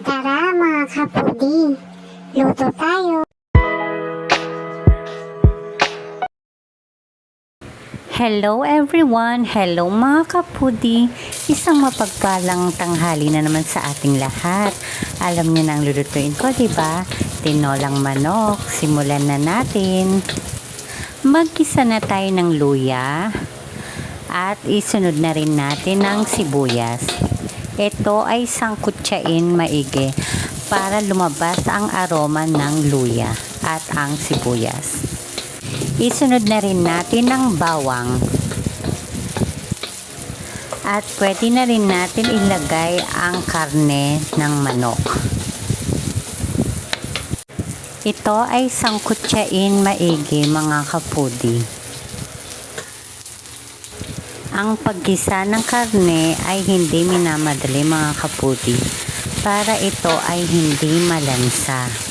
Tara mga kapudi, luto tayo. Hello everyone! Hello mga kapudi! Isang mapagpalang tanghali na naman sa ating lahat. Alam niyo na ang lulutuin ko, diba? Tinolang manok. Simulan na natin. Magkisa na tayo ng luya at isunod na rin natin ng sibuyas. Ito ay sangkutsain maigi para lumabas ang aroma ng luya at ang sibuyas. Isunod na rin natin ng bawang. At pwede na rin natin ilagay ang karne ng manok. Ito ay sangkutsain maigi mga kapudi. Ang paggisa ng karne ay hindi minamadali mga kapudi para ito ay hindi malansa.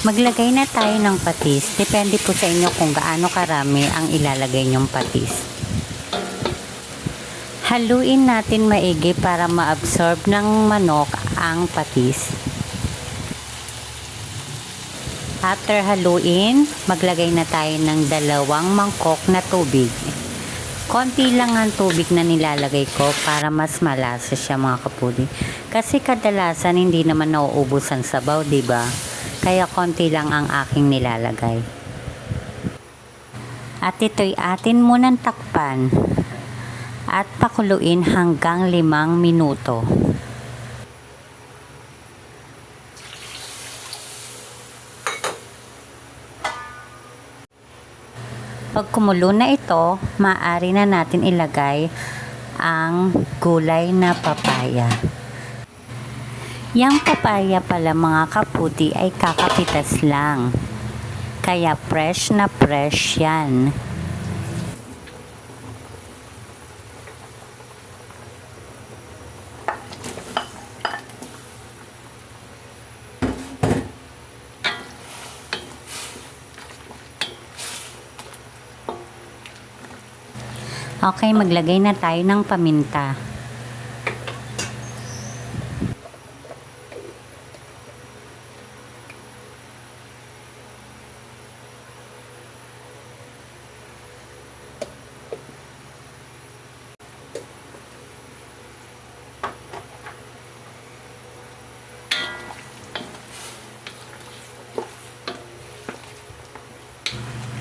Maglagay na tayo ng patis. Depende po sa inyo kung gaano karami ang ilalagay nyong patis. Haluin natin maigi para ma-absorb ng manok ang patis. After haluin, maglagay na tayo ng 2 mangkok na tubig. Konti lang ang tubig na nilalagay ko para mas malasa siya mga kapudi. Kasi kadalasan hindi naman nauubos ang sabaw, diba? Kaya konti lang ang aking nilalagay. At ito'y atin munang takpan at pakuluin hanggang 5 minuto. Pag kumulo na ito, maaari na natin ilagay ang gulay na papaya. Yang papaya pala mga kaputi ay kakapitas lang. Kaya fresh na fresh yan. Okay, maglagay na tayo ng paminta.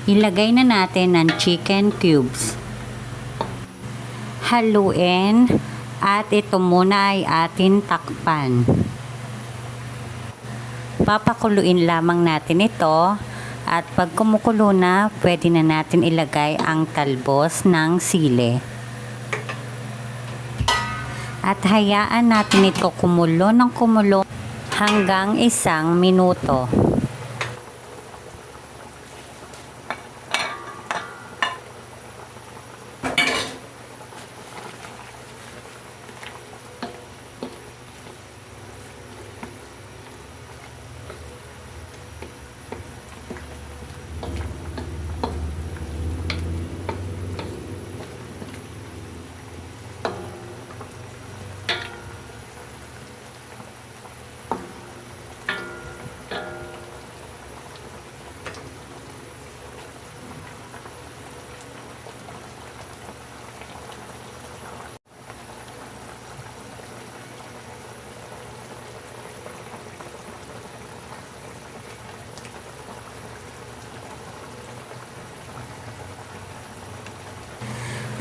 Ilagay na natin ang chicken cubes. Haluin at ito muna ay atin takpan. Papakuluin lamang natin ito at pag kumukulo na, pwede na natin ilagay ang talbos ng sili. At hayaan natin ito kumulo ng kumulo hanggang 1 minuto.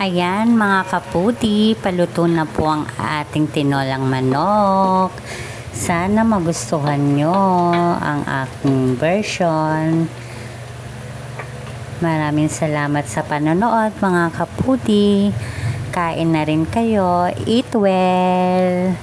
Ayan mga kaputi, paluto na po ang ating tinolang manok. Sana magustuhan nyo ang aking version. Maraming salamat sa panonood mga kaputi. Kain na rin kayo. Eat well.